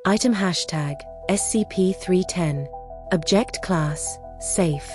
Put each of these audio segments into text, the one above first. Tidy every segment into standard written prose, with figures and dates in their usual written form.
Item hashtag SCP-310. Object Class Safe.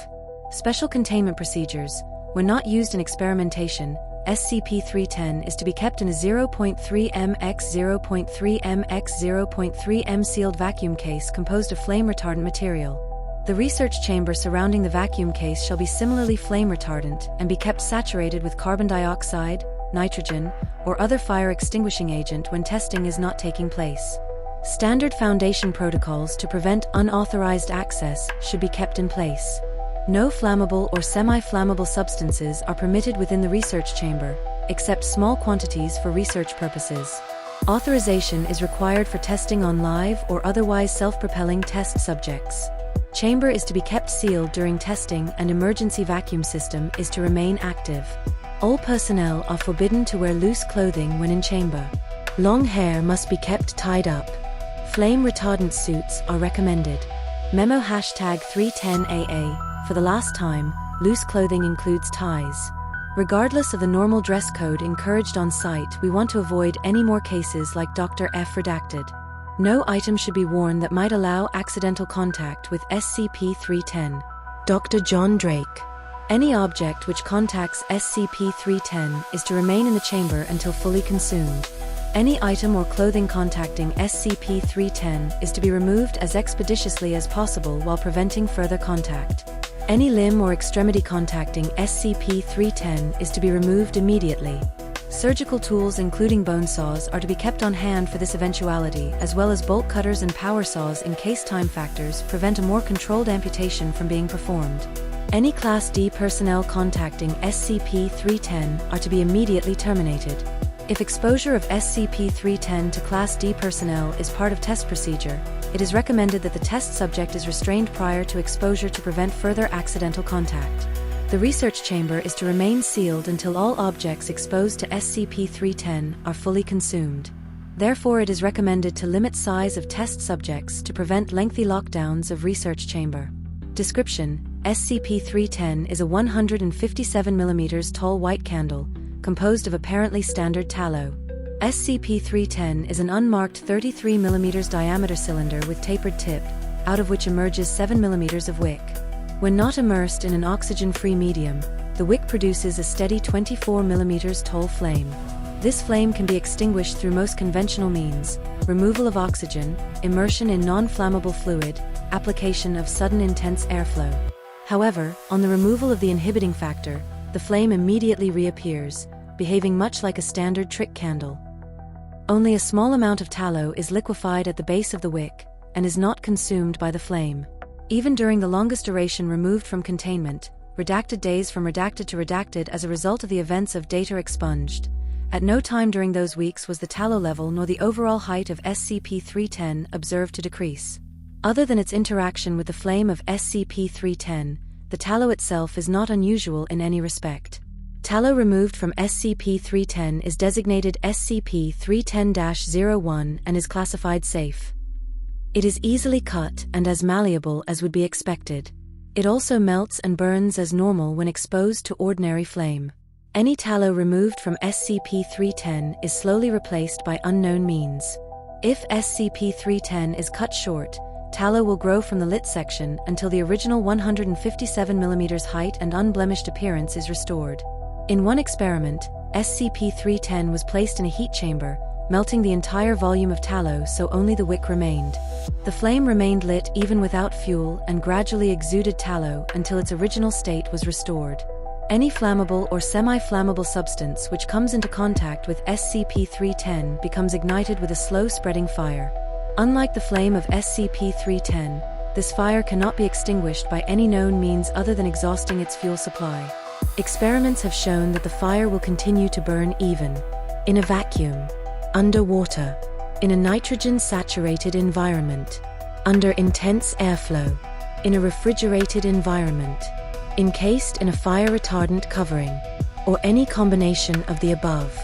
Special Containment Procedures. When not used in experimentation, SCP-310 is to be kept in a 0.3 m x 0.3 m x 0.3 m sealed vacuum case composed of flame retardant material. The research chamber surrounding the vacuum case shall be similarly flame retardant and be kept saturated with carbon dioxide, nitrogen, or other fire extinguishing agent when testing is not taking place. Standard Foundation protocols to prevent unauthorized access should be kept in place. No flammable or semi-flammable substances are permitted within the research chamber, except small quantities for research purposes. Authorization is required for testing on live or otherwise self-propelling test subjects. Chamber is to be kept sealed during testing and emergency vacuum system is to remain active. All personnel are forbidden to wear loose clothing when in chamber. Long hair must be kept tied up. Flame retardant suits are recommended. Memo hashtag 310AA. For the last time, loose clothing includes ties. Regardless of the normal dress code encouraged on site, we want to avoid any more cases like Dr. F redacted. No item should be worn that might allow accidental contact with SCP-310. Dr. John Drake. Any object which contacts SCP-310 is to remain in the chamber until fully consumed. Any item or clothing contacting SCP-310 is to be removed as expeditiously as possible while preventing further contact. Any limb or extremity contacting SCP-310 is to be removed immediately. Surgical tools including bone saws are to be kept on hand for this eventuality, as well as bolt cutters and power saws in case time factors prevent a more controlled amputation from being performed. Any Class D personnel contacting SCP-310 are to be immediately terminated. If exposure of SCP-310 to Class D personnel is part of test procedure, it is recommended that the test subject is restrained prior to exposure to prevent further accidental contact. The research chamber is to remain sealed until all objects exposed to SCP-310 are fully consumed. Therefore, it is recommended to limit size of test subjects to prevent lengthy lockdowns of research chamber. Description: SCP-310 is a 157 mm tall white candle, composed of apparently standard tallow. SCP-310 is an unmarked 33 mm diameter cylinder with tapered tip, out of which emerges 7 mm of wick. When not immersed in an oxygen-free medium, the wick produces a steady 24 mm tall flame. This flame can be extinguished through most conventional means: removal of oxygen, immersion in non-flammable fluid, application of sudden intense airflow. However, on the removal of the inhibiting factor, the flame immediately reappears, behaving much like a standard trick candle. Only a small amount of tallow is liquefied at the base of the wick, and is not consumed by the flame. Even during the longest duration removed from containment, redacted days from redacted to redacted as a result of the events of data expunged, at no time during those weeks was the tallow level nor the overall height of SCP-310 observed to decrease. Other than its interaction with the flame of SCP-310, the tallow itself is not unusual in any respect. Tallow removed from SCP-310 is designated SCP-310-01 and is classified safe. It is easily cut and as malleable as would be expected. It also melts and burns as normal when exposed to ordinary flame. Any tallow removed from SCP-310 is slowly replaced by unknown means. If SCP-310 is cut short, tallow will grow from the lit section until the original 157 mm height and unblemished appearance is restored. In one experiment, SCP-310 was placed in a heat chamber, melting the entire volume of tallow so only the wick remained. The flame remained lit even without fuel and gradually exuded tallow until its original state was restored. Any flammable or semi-flammable substance which comes into contact with SCP-310 becomes ignited with a slow-spreading fire. Unlike the flame of SCP-310, this fire cannot be extinguished by any known means other than exhausting its fuel supply. Experiments have shown that the fire will continue to burn even in a vacuum, underwater, in a nitrogen-saturated environment, under intense airflow, in a refrigerated environment, encased in a fire-retardant covering, or any combination of the above.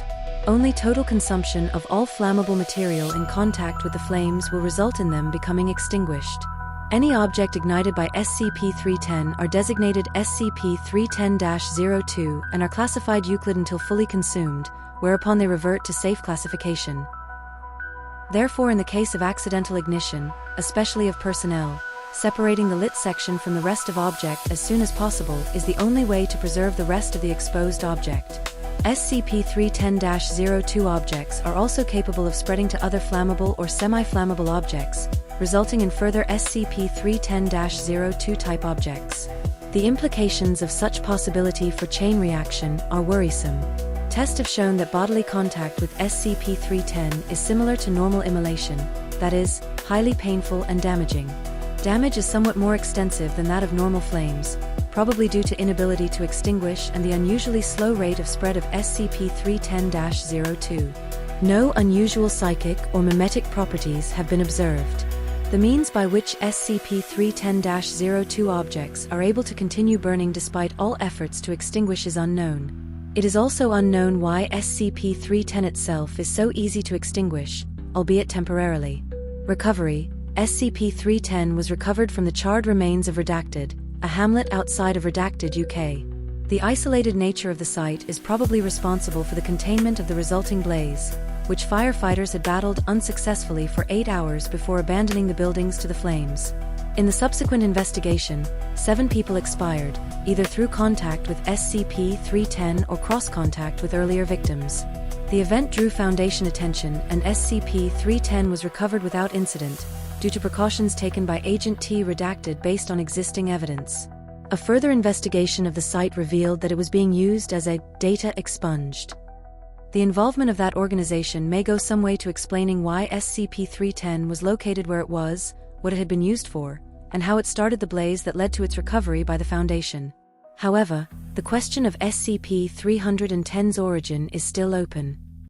Only total consumption of all flammable material in contact with the flames will result in them becoming extinguished. Any object ignited by SCP-310 are designated SCP-310-02 and are classified Euclid until fully consumed, whereupon they revert to safe classification. Therefore, in the case of accidental ignition, especially of personnel, separating the lit section from the rest of object as soon as possible is the only way to preserve the rest of the exposed object. SCP-310-02 objects are also capable of spreading to other flammable or semi-flammable objects, resulting in further SCP-310-02 type objects. The implications of such possibility for chain reaction are worrisome. Tests have shown that bodily contact with SCP-310 is similar to normal immolation, that is, highly painful and damaging. Damage is somewhat more extensive than that of normal flames, probably due to inability to extinguish and the unusually slow rate of spread of SCP-310-02. No unusual psychic or mimetic properties have been observed. The means by which SCP-310-02 objects are able to continue burning despite all efforts to extinguish is unknown. It is also unknown why SCP-310 itself is so easy to extinguish, albeit temporarily. Recovery: SCP-310 was recovered from the charred remains of Redacted, a hamlet outside of Redacted, UK. The isolated nature of the site is probably responsible for the containment of the resulting blaze, which firefighters had battled unsuccessfully for 8 hours before abandoning the buildings to the flames. In the subsequent investigation, 7 people expired, either through contact with SCP-310 or cross-contact with earlier victims. The event drew Foundation attention, and SCP-310 was recovered without incident, due to precautions taken by Agent T Redacted based on existing evidence. A further investigation of the site revealed that it was being used as a data expunged. The involvement of that organization may go some way to explaining why SCP-310 was located where it was, what it had been used for, and how it started the blaze that led to its recovery by the Foundation. However, the question of SCP-310's origin is still open.